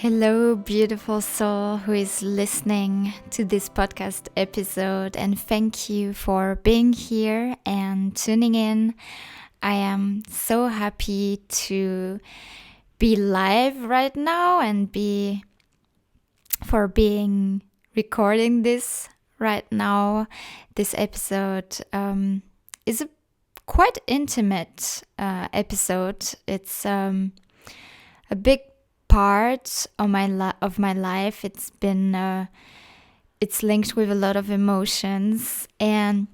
Hello, beautiful soul who is listening to this podcast episode, and thank you for being here and tuning in. I am so happy to be live right now and being recording this right now. This episode is a quite intimate episode. It's a big part of my life. It's linked with a lot of emotions, and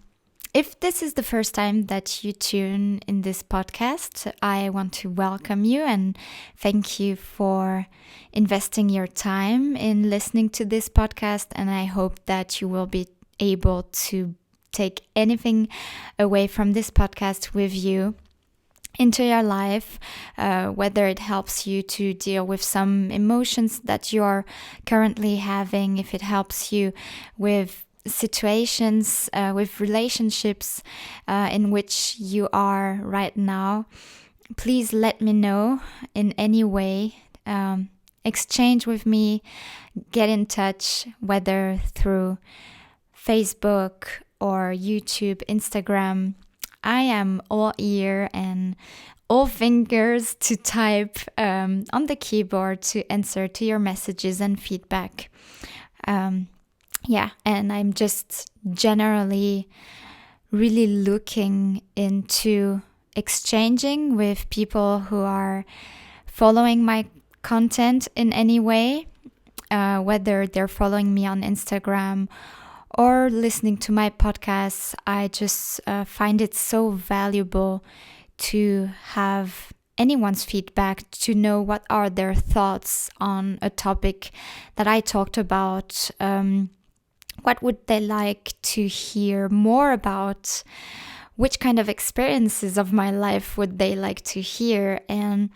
if this is the first time that you tune in this podcast, I want to welcome you and thank you for investing your time in listening to this podcast, and I hope that you will be able to take anything away from this podcast with you into your life, whether it helps you to deal with some emotions that you're currently having, if it helps you with situations, with relationships in which you are right now. Please let me know in any way. Exchange with me, get in touch, whether through Facebook or YouTube, Instagram. I am all ear and all fingers to type on the keyboard to answer to your messages and feedback. And I'm just generally really looking into exchanging with people who are following my content in any way, whether they're following me on Instagram or listening to my podcasts. I just find it so valuable to have anyone's feedback, to know what are their thoughts on a topic that I talked about. What would they like to hear more about? Which kind of experiences of my life would they like to hear? And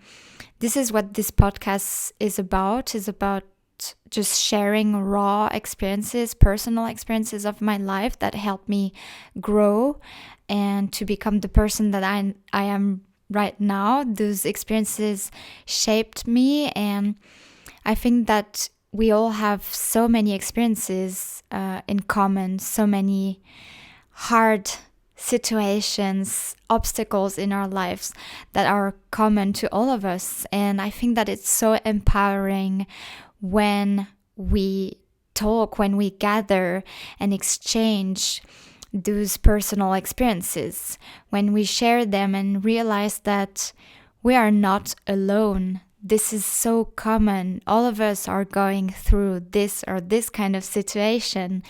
this is what this podcast is about just sharing raw experiences, personal experiences of my life that helped me grow and to become the person that I am right now. Those experiences shaped me, and I think that we all have so many experiences in common, so many hard situations, obstacles in our lives that are common to all of us. And I think that it's so empowering when we talk, when we gather and exchange those personal experiences, when we share them and realize that we are not alone. This is so common. All of us are going through this or this kind of situation.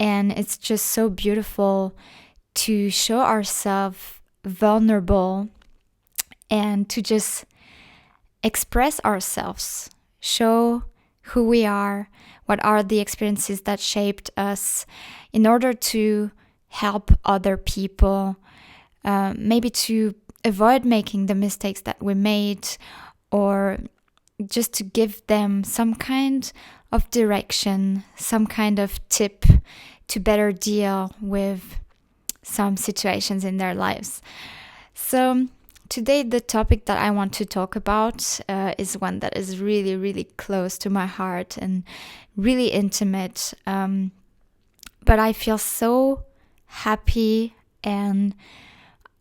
And it's just so beautiful to show ourselves vulnerable and to just express ourselves, show who we are, what are the experiences that shaped us, in order to help other people, maybe to avoid making the mistakes that we made, or just to give them some kind of direction, some kind of tip to better deal with some situations in their lives. So today, the topic that I want to talk about is one that is really, really close to my heart and really intimate. But I feel so happy, and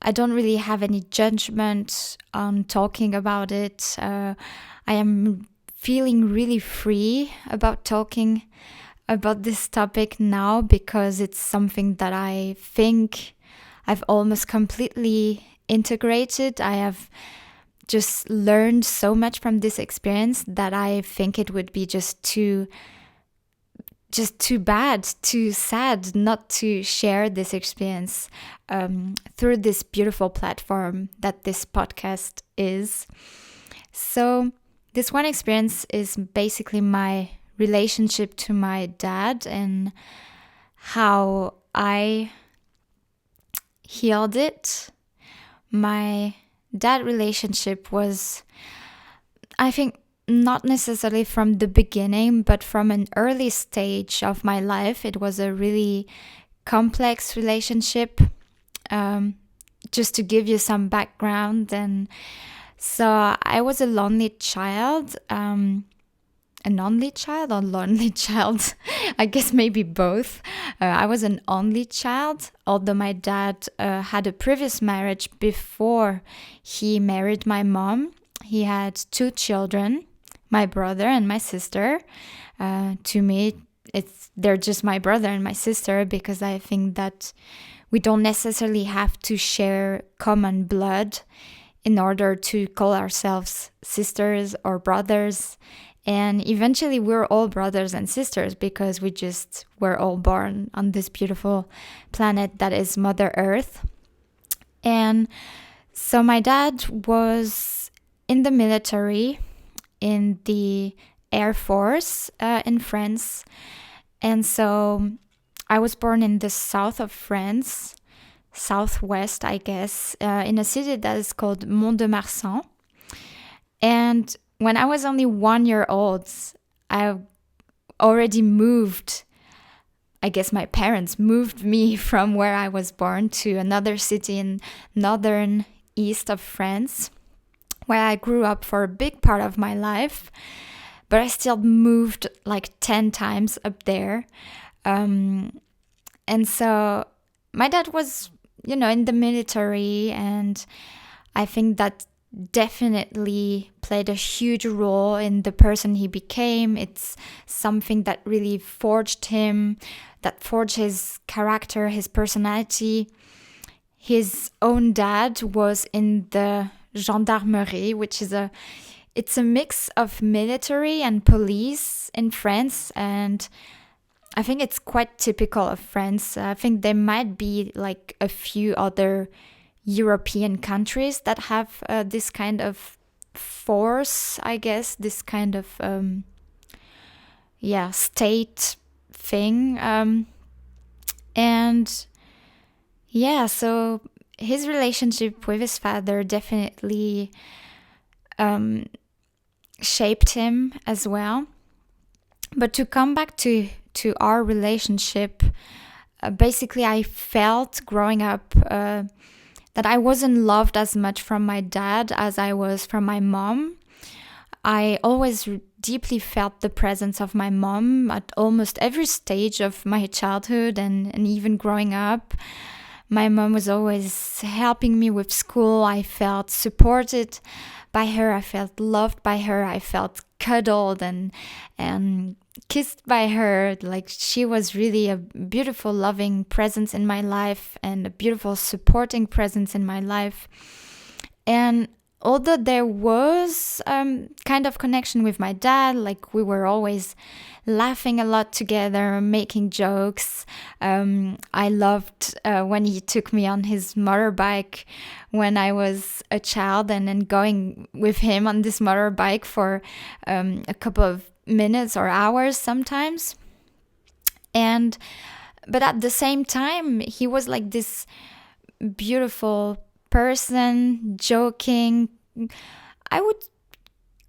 I don't really have any judgment on talking about it. I am feeling really free about talking about this topic now, because it's something that I think I've almost completely integrated. I have just learned so much from this experience that I think it would be just too bad, too sad not to share this experience through this beautiful platform that this podcast is. So this one experience is basically my relationship to my dad and how I healed it. My dad relationship was, I think, not necessarily from the beginning, but from an early stage of my life. It was a really complex relationship. Just to give you some background, and so I was a lonely child. an only child or lonely child. I guess maybe both. I was an only child, although my dad had a previous marriage before he married my mom. He had 2 children, my brother and my sister. To me, they're just my brother and my sister, because I think that we don't necessarily have to share common blood in order to call ourselves sisters or brothers. And eventually we're all brothers and sisters because we just were all born on this beautiful planet that is Mother Earth. And so my dad was in the military, in the Air Force in France. And so I was born in the south of France, southwest, I guess, in a city that is called Mont-de-Marsan. And when I was only 1 year old, I already moved. I guess my parents moved me from where I was born to another city in northern east of France, where I grew up for a big part of my life. But I still moved like 10 times up there. And so my dad was, in the military, and I think that definitely played a huge role in the person he became. It's something that really forged him, that forged his character, his personality. His own dad was in the gendarmerie, which is it's a mix of military and police in France, and I think it's quite typical of France. I think there might be like a few other European countries that have this kind of force, I guess, this kind of state thing. So his relationship with his father definitely shaped him as well. But to come back to our relationship, basically I felt growing up that I wasn't loved as much from my dad as I was from my mom. I always deeply felt the presence of my mom at almost every stage of my childhood and even growing up. My mom was always helping me with school. I felt supported by her. I felt loved by her. I felt cuddled and kissed by her. Like, she was really a beautiful, loving presence in my life and a beautiful, supporting presence in my life. And although there was kind of connection with my dad, like we were always laughing a lot together, making jokes. I loved when he took me on his motorbike when I was a child, and then going with him on this motorbike for a couple of minutes or hours sometimes. But at the same time, he was like this beautiful person, joking. I would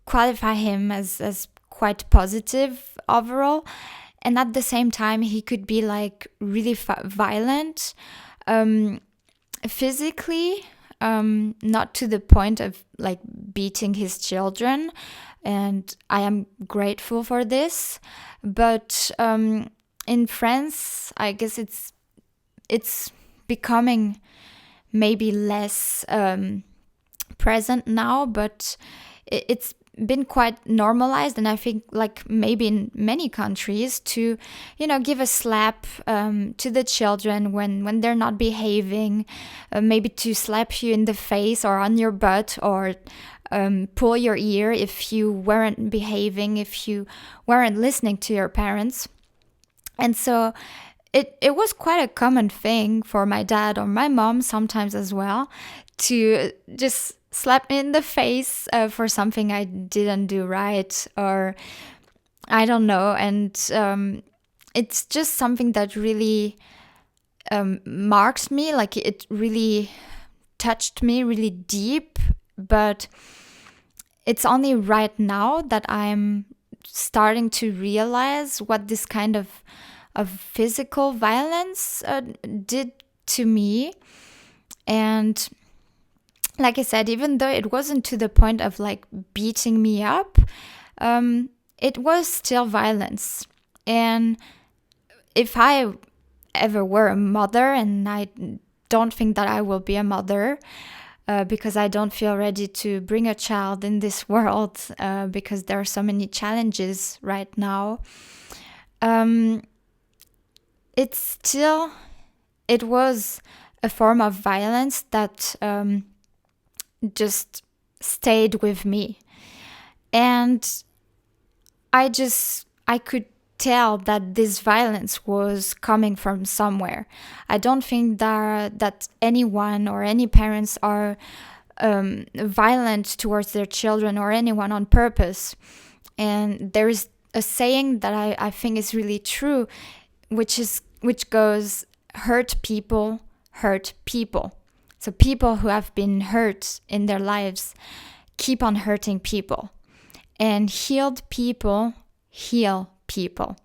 qualify him as quite positive overall. And at the same time, he could be like really violent physically, not to the point of like beating his children. And I am grateful for this. But in France, I guess it's becoming maybe less present now, but it's been quite normalized. And I think like maybe in many countries to, give a slap to the children when they're not behaving, maybe to slap you in the face or on your butt, or pull your ear if you weren't behaving, if you weren't listening to your parents. And so it was quite a common thing for my dad or my mom sometimes as well to just slap me in the face for something I didn't do right, or I don't know. And it's just something that really marks me, like it really touched me really deep. But it's only right now that I'm starting to realize what this kind of physical violence did to me. And like I said, even though it wasn't to the point of like beating me up, it was still violence. And if I ever were a mother, and I don't think that I will be a mother, because I don't feel ready to bring a child in this world, because there are so many challenges right now. It was a form of violence that just stayed with me. And I could tell that this violence was coming from somewhere. I don't think that anyone or any parents are violent towards their children or anyone on purpose. And there is a saying that I think is really true, which goes, hurt people hurt people. So people who have been hurt in their lives keep on hurting people. And healed people heal people.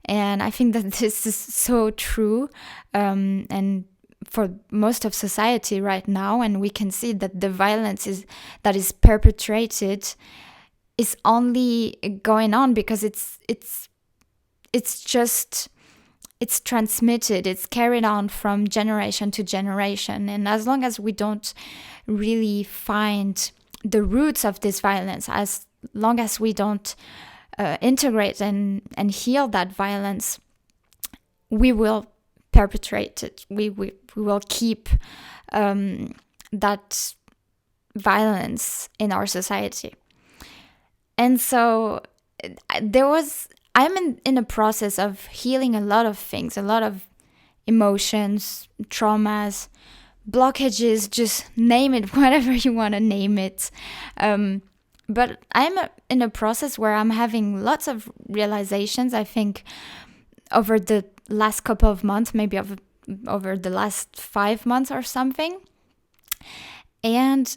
And I think that this is so true, and for most of society right now. And we can see that the violence that is perpetrated is only going on because it's transmitted, it's carried on from generation to generation. And as long as we don't really find the roots of this violence, as long as we don't integrate and heal that violence, we will perpetrate it. We will keep that violence in our society. And so I'm in a process of healing a lot of things, a lot of emotions, traumas, blockages, just name it, whatever you want to name it. But I'm in a process where I'm having lots of realizations, I think, over the last couple of months, maybe over the last 5 months or something. And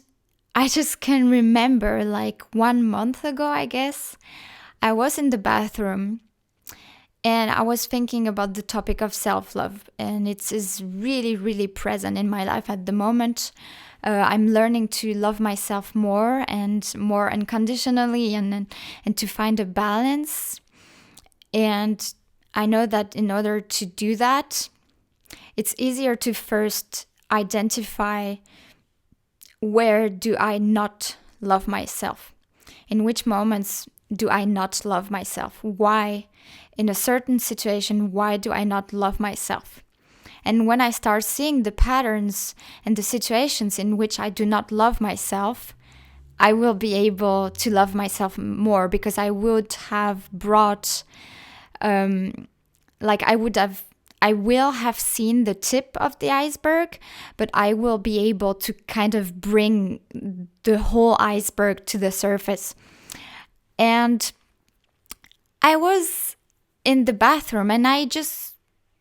I just can remember, like 1 month ago, I guess, I was in the bathroom and I was thinking about the topic of self-love. And it is really, really present in my life at the moment. I'm learning to love myself more and more unconditionally, and to find a balance. And I know that in order to do that, it's easier to first identify, where do I not love myself? In which moments do I not love myself? Why, in a certain situation, why do I not love myself? And when I start seeing the patterns and the situations in which I do not love myself, I will be able to love myself more, because I would have brought, I will have seen the tip of the iceberg, but I will be able to kind of bring the whole iceberg to the surface. And I was in the bathroom and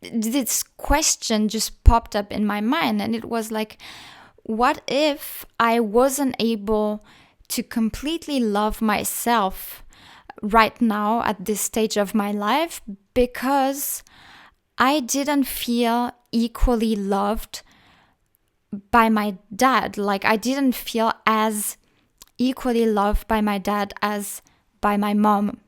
this question just popped up in my mind, and it was like, what if I wasn't able to completely love myself right now at this stage of my life, because I didn't feel equally loved by my dad? Like, I didn't feel as equally loved by my dad as by my mom.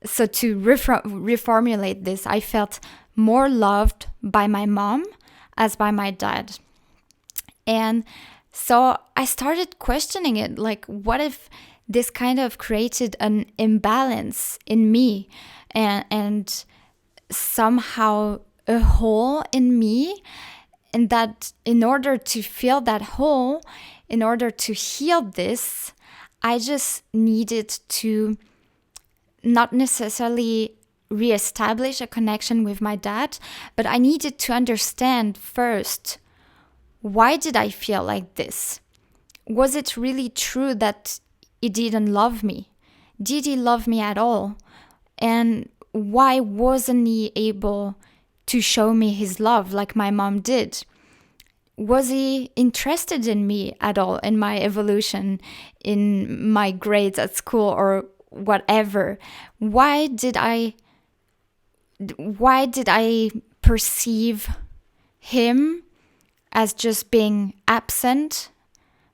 So to reformulate this, I felt more loved by my mom as by my dad. And so I started questioning it, like, what if this kind of created an imbalance in me, and somehow a hole in me, and that in order to fill that hole, in order to heal this, I just needed to not necessarily reestablish a connection with my dad, but I needed to understand first, why did I feel like this? Was it really true that he didn't love me? Did he love me at all? And why wasn't he able to show me his love like my mom did? Was he interested in me at all, in my evolution, in my grades at school, or whatever? Why did I perceive him as just being absent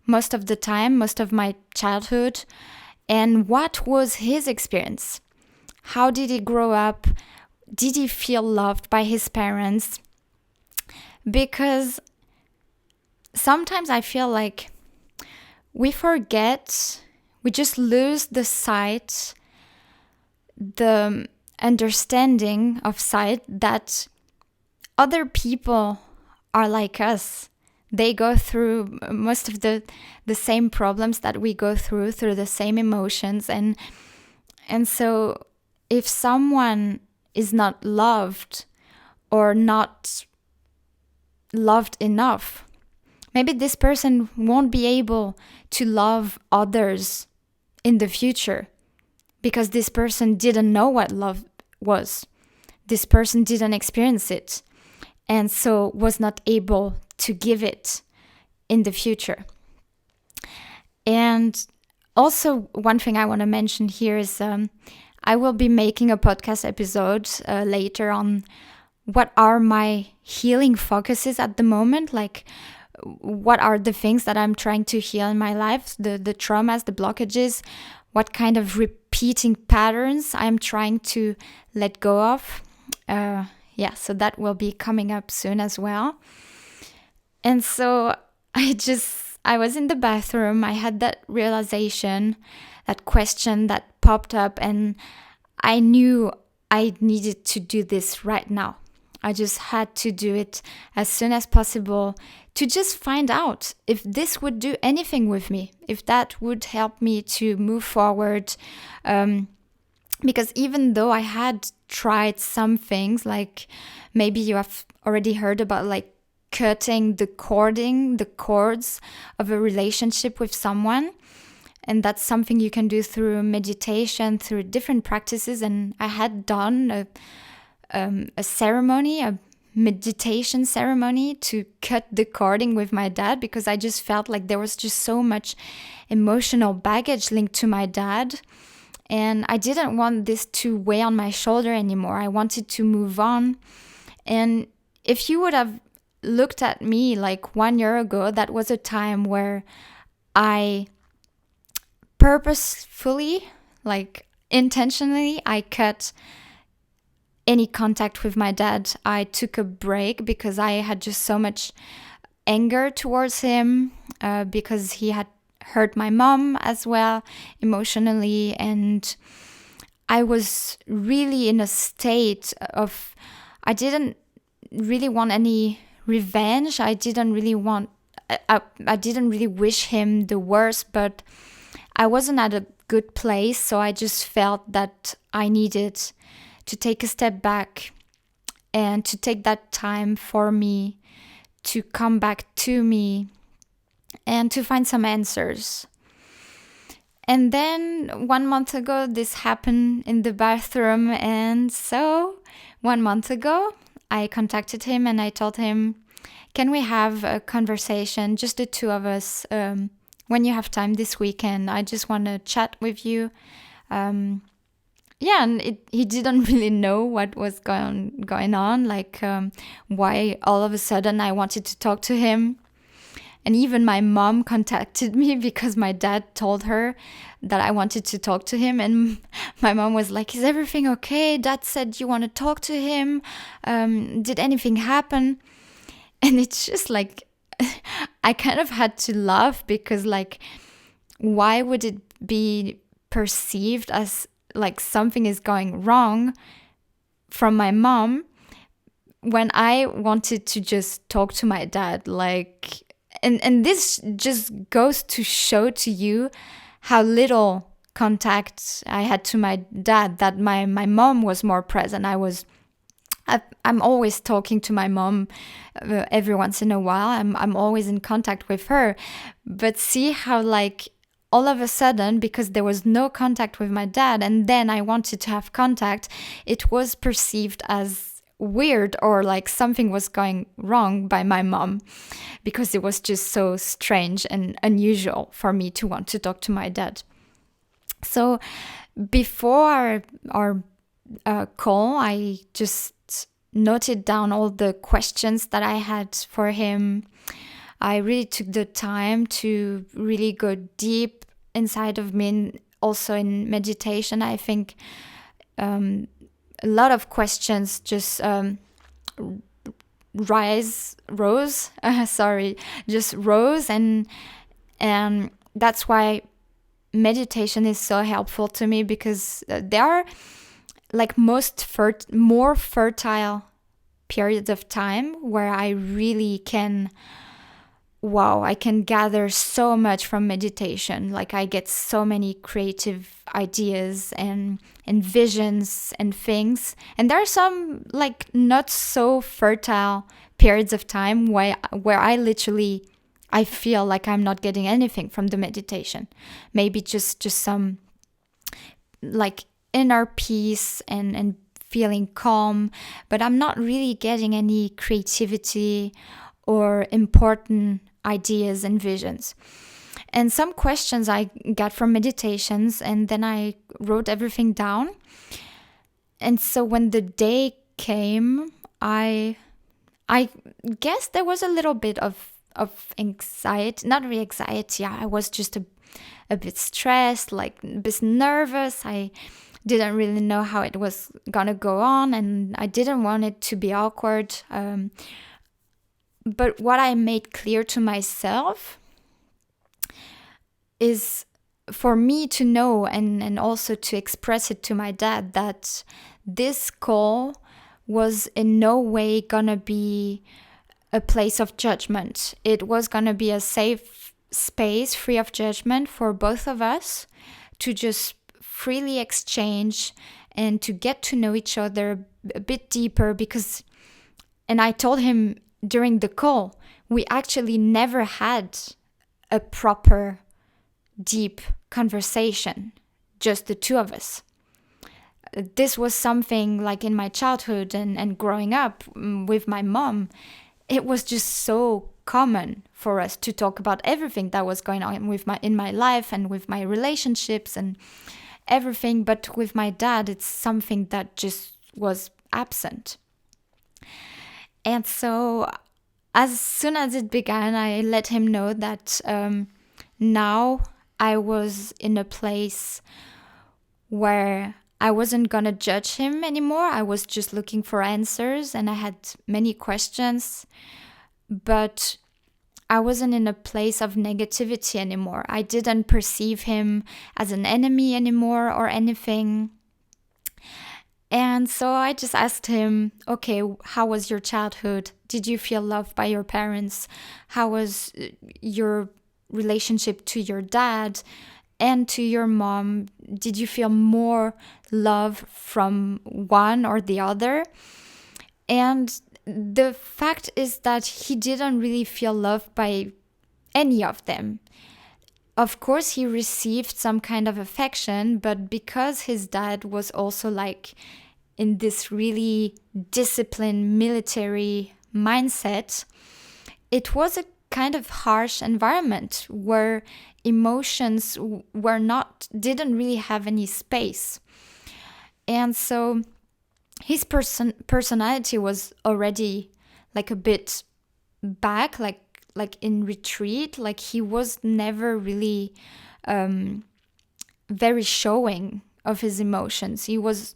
most of the time, most of my childhood? And what was his experience? How did he grow up? Did he feel loved by his parents? Because sometimes I feel like we just lose the sight, the understanding of sight that other people are like us. They go through most of the same problems that we go through the same emotions. And so if someone is not loved or not loved enough, maybe this person won't be able to love others in the future because this person didn't know what love was. This person didn't experience it and so was not able to give it in the future. And also, one thing I want to mention here is I will be making a podcast episode later on what are my healing focuses at the moment, like what are the things that I'm trying to heal in my life, the traumas, the blockages, what kind of repeating patterns I'm trying to let go of. So that will be coming up soon as well. And so I was in the bathroom, I had that realization, that question that popped up, and I knew I needed to do this right now. I just had to do it as soon as possible to just find out if this would do anything with me, if that would help me to move forward. Because even though I had tried some things, like maybe you have already heard about like cutting the cords of a relationship with someone. And that's something you can do through meditation, through different practices. And I had done a ceremony, a meditation ceremony to cut the cording with my dad, because I just felt like there was just so much emotional baggage linked to my dad. And I didn't want this to weigh on my shoulder anymore. I wanted to move on. And if you would have looked at me like 1 year ago, that was a time where I purposefully, like intentionally, I cut any contact with my dad. I took a break because I had just so much anger towards him because he had hurt my mom as well emotionally, and I was really in a state of, I didn't really want any revenge. I didn't really wish him the worst, but I wasn't at a good place, so I just felt that I needed to take a step back and to take that time for me to come back to me and to find some answers. And then 1 month ago, this happened in the bathroom. And so 1 month ago, I contacted him and I told him, can we have a conversation, just the two of us, when you have time this weekend? I just want to chat with you. And he didn't really know what was going on, like why all of a sudden I wanted to talk to him. And even my mom contacted me because my dad told her that I wanted to talk to him. And my mom was like, is everything okay? Dad said you want to talk to him. Did anything happen? And it's just like, I kind of had to laugh because like, why would it be perceived as like something is going wrong from my mom when I wanted to just talk to my dad? Like, and this just goes to show to you how little contact I had to my dad, that my mom was more present. I'm always talking to my mom every once in a while. I'm always in contact with her. But see how like all of a sudden, because there was no contact with my dad, and then I wanted to have contact, it was perceived as weird or like something was going wrong by my mom, because it was just so strange and unusual for me to want to talk to my dad. So before our call, I just noted down all the questions that I had for him. I really took the time to really go deep inside of me, and also in meditation. I think a lot of questions just rose, and that's why meditation is so helpful to me, because there are like more fertile periods of time where I really can I can gather so much from meditation. Like I get so many creative ideas and visions and things. And there are some like not so fertile periods of time where I feel like I'm not getting anything from the meditation. Maybe just some like inner peace and feeling calm, but I'm not really getting any creativity or important ideas and visions. And some questions I got from meditations, and then I wrote everything down. And so when the day came, I guess there was a little bit of anxiety, not really anxiety. I was just a bit stressed, like a bit nervous. I didn't really know how it was gonna go on, and I didn't want it to be awkward. But what I made clear to myself is for me to know and also to express it to my dad that this call was in no way gonna be a place of judgment. It was gonna be a safe space, free of judgment for both of us to just freely exchange and to get to know each other a bit deeper, and I told him during the call, we actually never had a proper, deep conversation, just the two of us. This was something like in my childhood and growing up with my mom. It was just so common for us to talk about everything that was going on in my life and with my relationships and everything. But with my dad, it's something that just was absent. And so as soon as it began, I let him know that now I was in a place where I wasn't going to judge him anymore. I was just looking for answers, and I had many questions, but I wasn't in a place of negativity anymore. I didn't perceive him as an enemy anymore or anything. And so I just asked him, okay, how was your childhood? Did you feel loved by your parents? How was your relationship to your dad and to your mom? Did you feel more love from one or the other? And the fact is that he didn't really feel loved by any of them. Of course, he received some kind of affection, but because his dad was also like in this really disciplined military mindset, it was a kind of harsh environment where emotions didn't really have any space. And so his personality was already like a bit back, like in retreat. Like he was never really very showing of his emotions. He was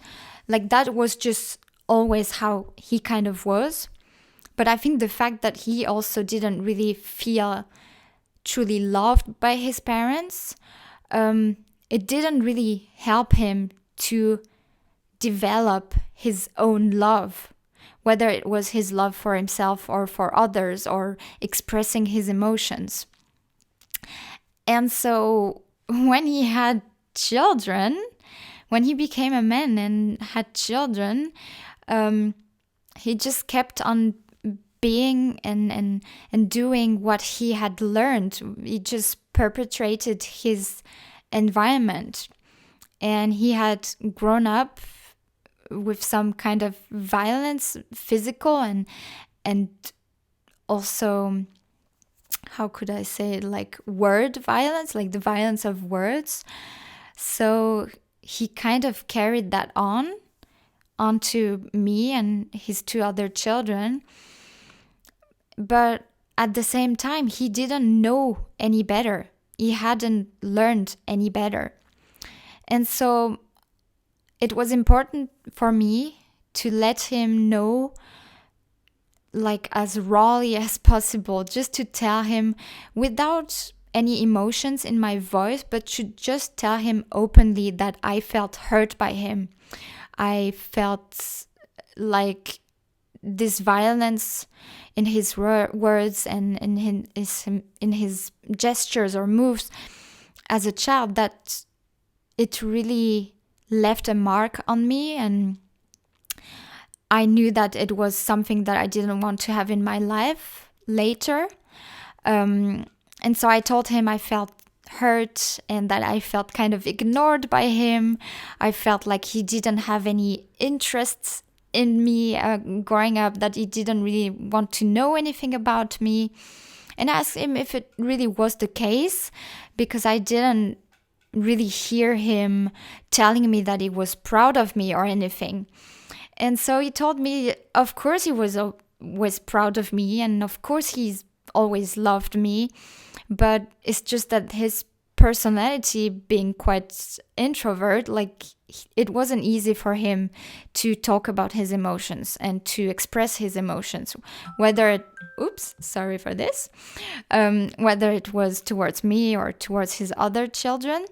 like, that was just always how he kind of was. But I think the fact that he also didn't really feel truly loved by his parents, it didn't really help him to develop his own love, whether it was his love for himself or for others or expressing his emotions. And so when he had children, when he became a man and had children, he just kept on being and doing what he had learned. He just perpetrated his environment. And he had grown up with some kind of violence, physical and also, how could I say it, like word violence, like the violence of words. So he kind of carried that onto me and his two other children. But at the same time, he didn't know any better. He hadn't learned any better. And so it was important for me to let him know, like as rawly as possible, just to tell him without any emotions in my voice, but to just tell him openly that I felt hurt by him. I felt like this violence in his words and in his gestures or moves as a child, that it really left a mark on me, and I knew that it was something that I didn't want to have in my life later. And so I told him I felt hurt and that I felt kind of ignored by him. I felt like he didn't have any interests in me growing up, that he didn't really want to know anything about me. And I asked him if it really was the case, because I didn't really hear him telling me that he was proud of me or anything. And so he told me, of course he was proud of me, and of course he's always loved me, but it's just that his personality, being quite introvert, like it wasn't easy for him to talk about his emotions and to express his emotions, whether it, sorry for this, whether it was towards me or towards his other children.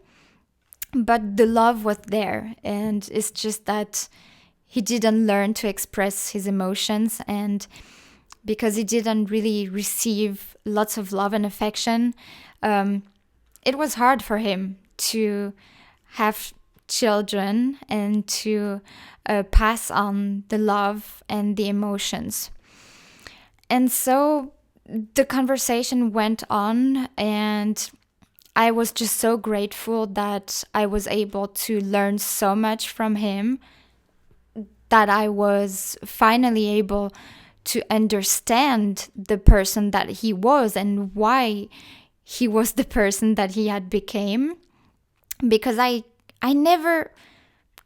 But the love was there, and it's just that he didn't learn to express his emotions, and because he didn't really receive lots of love and affection, it was hard for him to have children and to pass on the love and the emotions. And so the conversation went on, and I was just so grateful that I was able to learn so much from him, that I was finally able to understand the person that he was and why he was the person that he had became. Because I never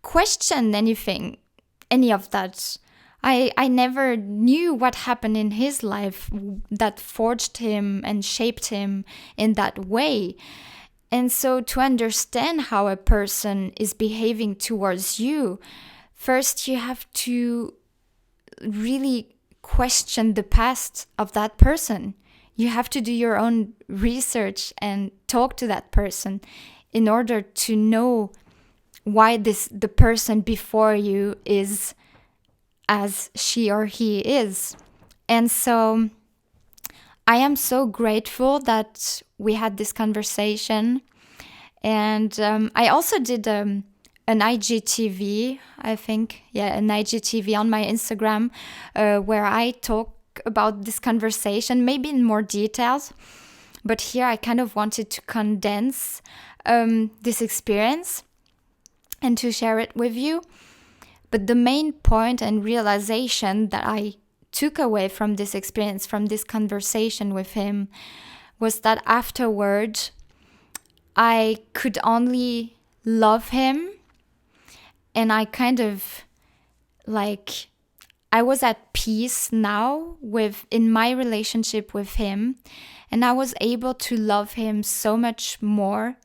questioned any of that. I never knew what happened in his life that forged him and shaped him in that way. And so to understand how a person is behaving towards you, first you have to really question the past of that person. You have to do your own research and talk to that person in order to know why the person before you is as she or he is. And so I am so grateful that we had this conversation. And I also did an IGTV, I think. Yeah, an IGTV on my Instagram where I talk about this conversation, maybe in more details. But here I kind of wanted to condense this experience and to share it with you. But the main point and realization that I took away from this experience, from this conversation with him, was that afterward, I could only love him. And I kind of I was at peace now in my relationship with him. And I was able to love him so much more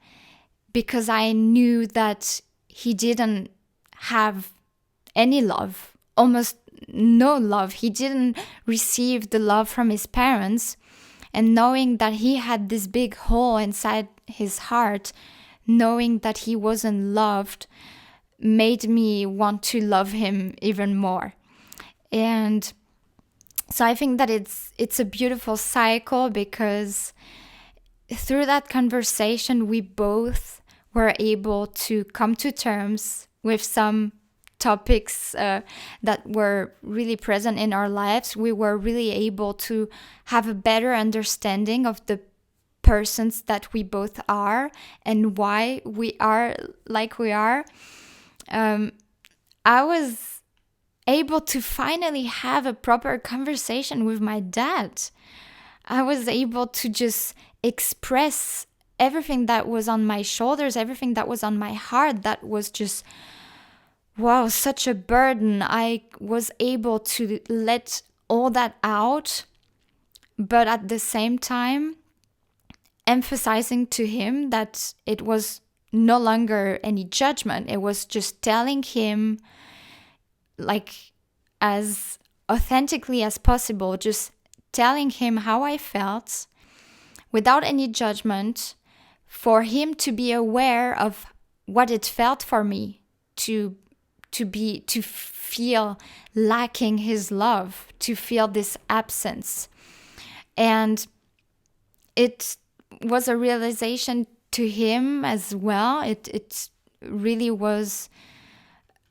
because I knew that he didn't have any love, almost no love. He didn't receive the love from his parents. And knowing that he had this big hole inside his heart, knowing that he wasn't loved, made me want to love him even more. And so I think that it's a beautiful cycle, because through that conversation, we both were able to come to terms with some topics that were really present in our lives. We were really able to have a better understanding of the persons that we both are and why we are like we are. I was able to finally have a proper conversation with my dad. I was able to just express everything that was on my shoulders, everything that was on my heart, that was just, wow, such a burden. I was able to let all that out, but at the same time, emphasizing to him that it was no longer any judgment. It was just telling him, like, as authentically as possible, just telling him how I felt without any judgment, for him to be aware of what it felt for me to feel lacking his love, to feel this absence. And it was a realization to him as well. It really was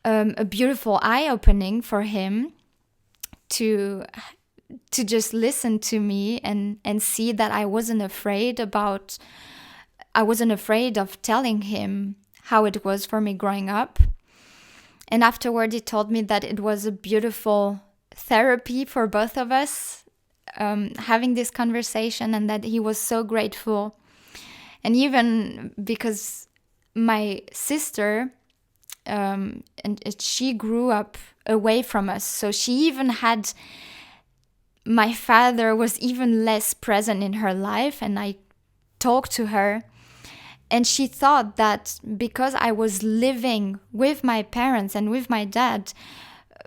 a beautiful eye-opening for him to just listen to me and see that I wasn't afraid of telling him how it was for me growing up. And afterward, he told me that it was a beautiful therapy for both of us, having this conversation, and that he was so grateful. And even because my sister, and she grew up away from us, so she even had, my father was even less present in her life, and I talked to her, and she thought that because I was living with my parents and with my dad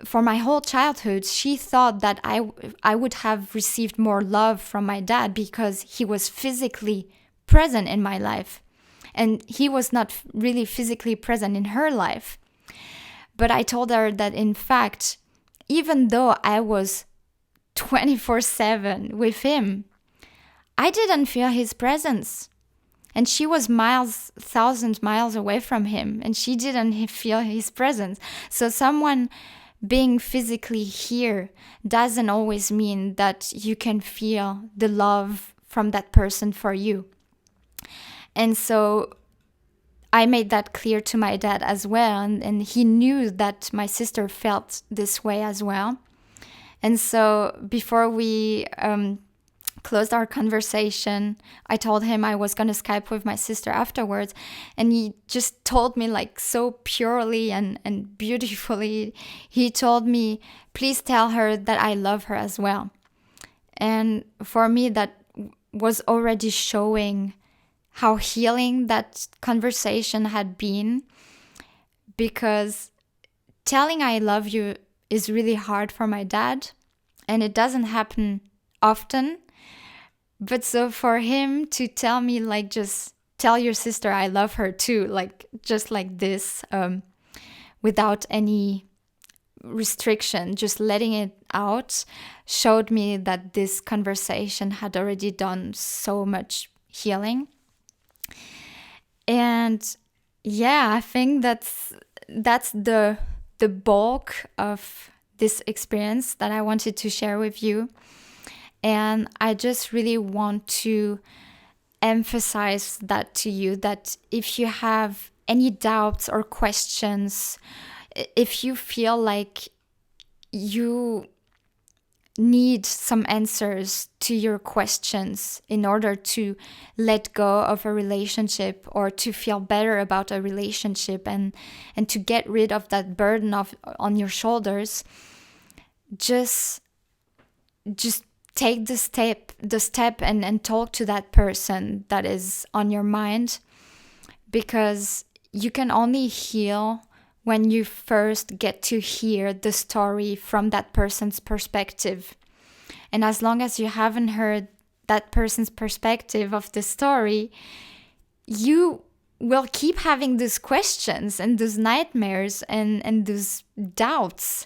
for my whole childhood, she thought that I would have received more love from my dad because he was physically present in my life. And he was not really physically present in her life. But I told her that, in fact, even though I was 24/7 with him, I didn't feel his presence. And she was thousands miles away from him, and she didn't feel his presence. So someone being physically here doesn't always mean that you can feel the love from that person for you. And so I made that clear to my dad as well, and he knew that my sister felt this way as well. And so before we closed our conversation, I told him I was going to Skype with my sister afterwards, and he just told me, like, so purely and beautifully, he told me, please tell her that I love her as well. And for me, that was already showing how healing that conversation had been, because telling I love you is really hard for my dad, and it doesn't happen often. But so for him to tell me, like, just tell your sister I love her too, like, just like this, without any restriction, just letting it out, showed me that this conversation had already done so much healing. And yeah, I think that's the bulk of this experience that I wanted to share with you. And I just really want to emphasize that to you, that if you have any doubts or questions, if you feel like you need some answers to your questions in order to let go of a relationship, or to feel better about a relationship, and to get rid of that burden on your shoulders, just take the step and talk to that person that is on your mind, because you can only heal when you first get to hear the story from that person's perspective. And as long as you haven't heard that person's perspective of the story, you will keep having those questions and those nightmares and those doubts,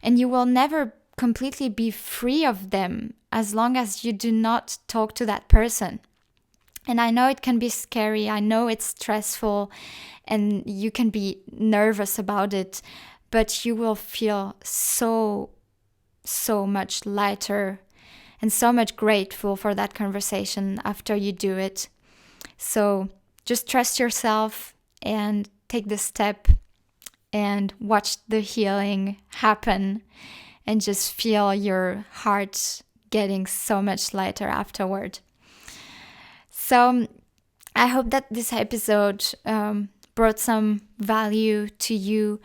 and you will never completely be free of them as long as you do not talk to that person. And I know it can be scary, I know it's stressful, and you can be nervous about it, but you will feel so much lighter and so much grateful for that conversation after you do it. So just trust yourself and take the step and watch the healing happen, and just feel your heart getting so much lighter afterward. So I hope that this episode brought some value to you.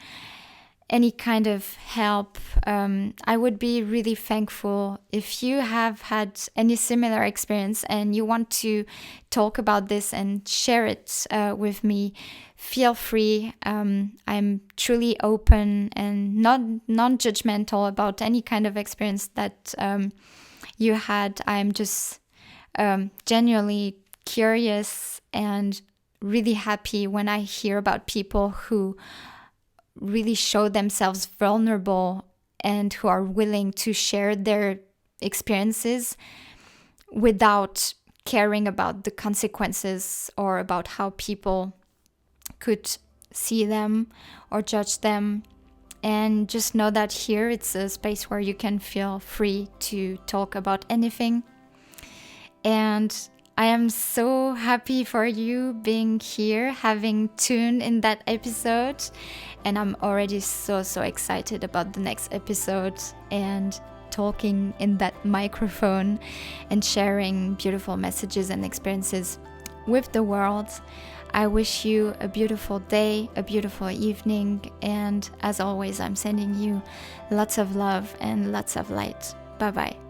any kind of help, I would be really thankful. If you have had any similar experience and you want to talk about this and share it with me, feel free. I'm truly open and non-judgmental about any kind of experience that you had. I'm just genuinely curious and really happy when I hear about people who really show themselves vulnerable and who are willing to share their experiences without caring about the consequences or about how people could see them or judge them. And just know that here it's a space where you can feel free to talk about anything. And I am so happy for you being here, having tuned in that episode. And I'm already so excited about the next episode and talking in that microphone and sharing beautiful messages and experiences with the world. I wish you a beautiful day, a beautiful evening. And as always, I'm sending you lots of love and lots of light. Bye-bye.